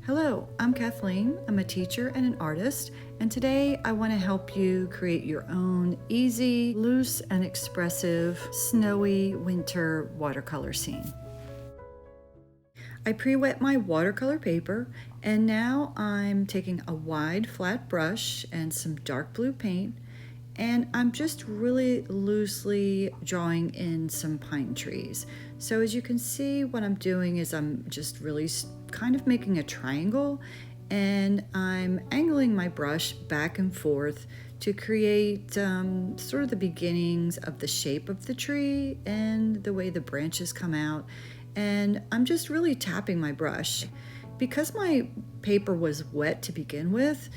Hello, I'm Kathleen. I'm a teacher and an artist, and today I want to help you create your own easy, loose, and expressive snowy winter watercolor scene. I pre-wet my watercolor paper, and now I'm taking a wide flat brush and some dark blue paint, and I'm just really loosely drawing in some pine trees. So as you can see, what I'm doing is I'm just really kind of making a triangle, and I'm angling my brush back and forth to create sort of the beginnings of the shape of the tree and the way the branches come out. And I'm just really tapping my brush. Because my paper was wet to begin with,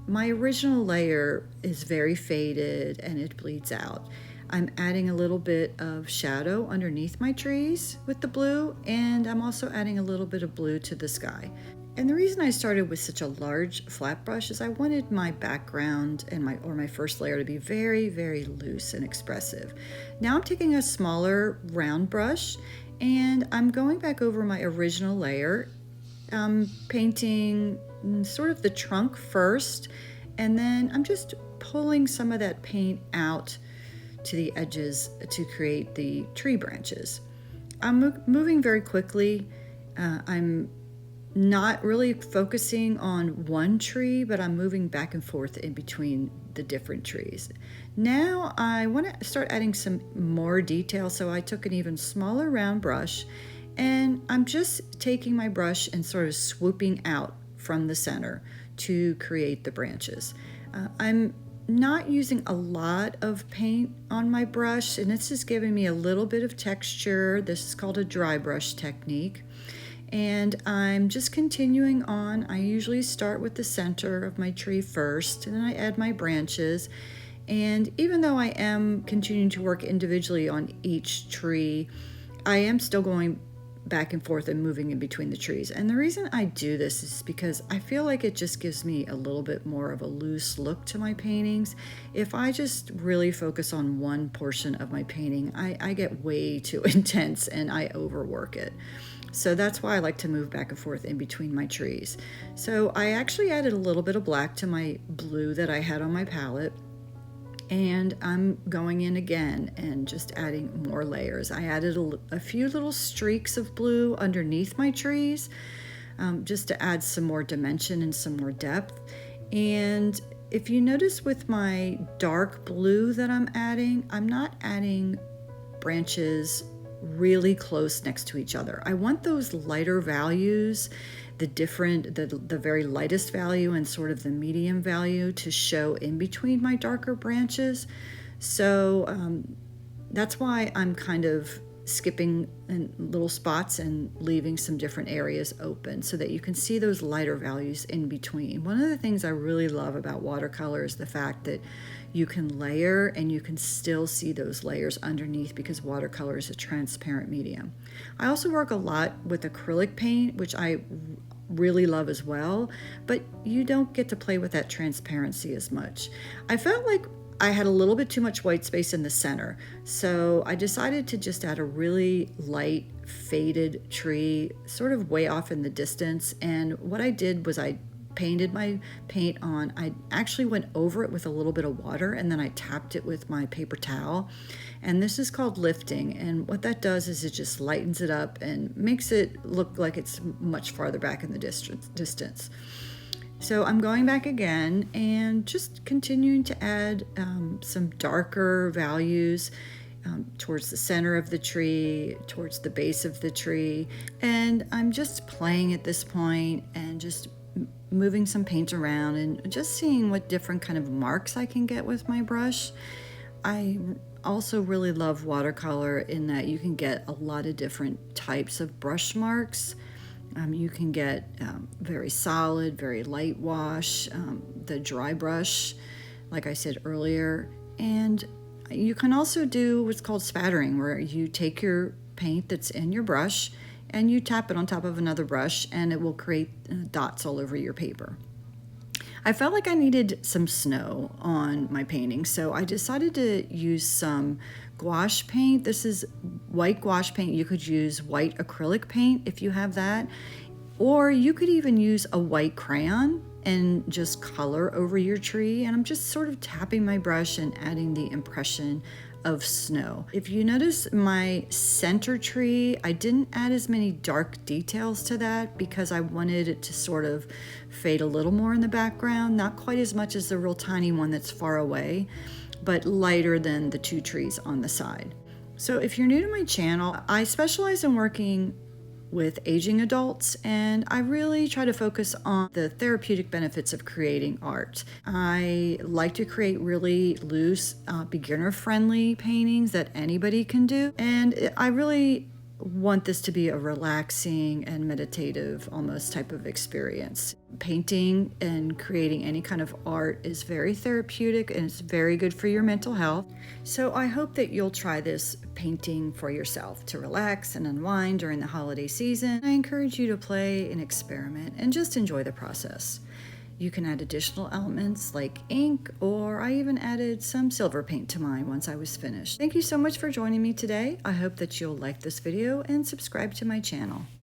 my original layer is very faded and it bleeds out. I'm adding a little bit of shadow underneath my trees with the blue, and I'm also adding a little bit of blue to the sky. And the reason I started with such a large flat brush is I wanted my background and my first layer to be very, very loose and expressive. Now I'm taking a smaller round brush and I'm going back over my original layer. I'm painting sort of the trunk first, and then I'm just pulling some of that paint out to the edges to create the tree branches. I'm moving very quickly. I'm not really focusing on one tree, but I'm moving back and forth in between the different trees. Now I want to start adding some more detail, so I took an even smaller round brush, and I'm just taking my brush and sort of swooping out from the center to create the branches. I'm not using a lot of paint on my brush, and it's just giving me a little bit of texture. This is called a dry brush technique. And I'm just continuing on. I usually start with the center of my tree first, and then I add my branches. And even though I am continuing to work individually on each tree, I am still going back and forth and moving in between the trees. And the reason I do this is because I feel like it just gives me a little bit more of a loose look to my paintings. If I just really focus on one portion of my painting, I get way too intense and I overwork it. So that's why I like to move back and forth in between my trees. So I actually added a little bit of black to my blue that I had on my palette, and I'm going in again and just adding more layers. I added a few little streaks of blue underneath my trees, just to add some more dimension and some more depth. And if you notice with my dark blue that I'm not adding branches really close next to each other. I want those lighter values, the very lightest value and sort of the medium value to show in between my darker branches. So that's why I'm kind of skipping in little spots and leaving some different areas open so that you can see those lighter values in between. One of the things I really love about watercolor is the fact that you can layer and you can still see those layers underneath, because watercolor is a transparent medium. I also work a lot with acrylic paint, which I really love as well, but you don't get to play with that transparency as much. I felt like I had a little bit too much white space in the center, so I decided to just add a really light faded tree sort of way off in the distance. And what I did was I painted my paint on. I actually went over it with a little bit of water, and then I tapped it with my paper towel. And this is called lifting, and what that does is it just lightens it up and makes it look like it's much farther back in the distance. So I'm going back again and just continuing to add some darker values towards the center of the tree, towards the base of the tree. And I'm just playing at this point and just moving some paint around and just seeing what different kind of marks I can get with my brush. I also really love watercolor in that you can get a lot of different types of brush marks. You can get very solid, very light wash, the dry brush, like I said earlier. And you can also do what's called spattering, where you take your paint that's in your brush and you tap it on top of another brush, and it will create dots all over your paper. I felt like I needed some snow on my painting, so I decided to use some gouache paint. This is white gouache paint. You could use white acrylic paint if you have that. Or you could even use a white crayon and just color over your tree. And I'm just sort of tapping my brush and adding the impression of snow. If you notice my center tree, I didn't add as many dark details to that because I wanted it to sort of fade a little more in the background, not quite as much as the real tiny one that's far away, but lighter than the two trees on the side. So if you're new to my channel, I specialize in working with aging adults, and I really try to focus on the therapeutic benefits of creating art. I like to create really loose, beginner-friendly paintings that anybody can do, and I really want this to be a relaxing and meditative almost type of experience. Painting and creating any kind of art is very therapeutic and it's very good for your mental health. So I hope that you'll try this painting for yourself to relax and unwind during the holiday season. I encourage you to play and experiment and just enjoy the process. You can add additional elements like ink, or I even added some silver paint to mine once I was finished. Thank you so much for joining me today. I hope that you'll like this video and subscribe to my channel.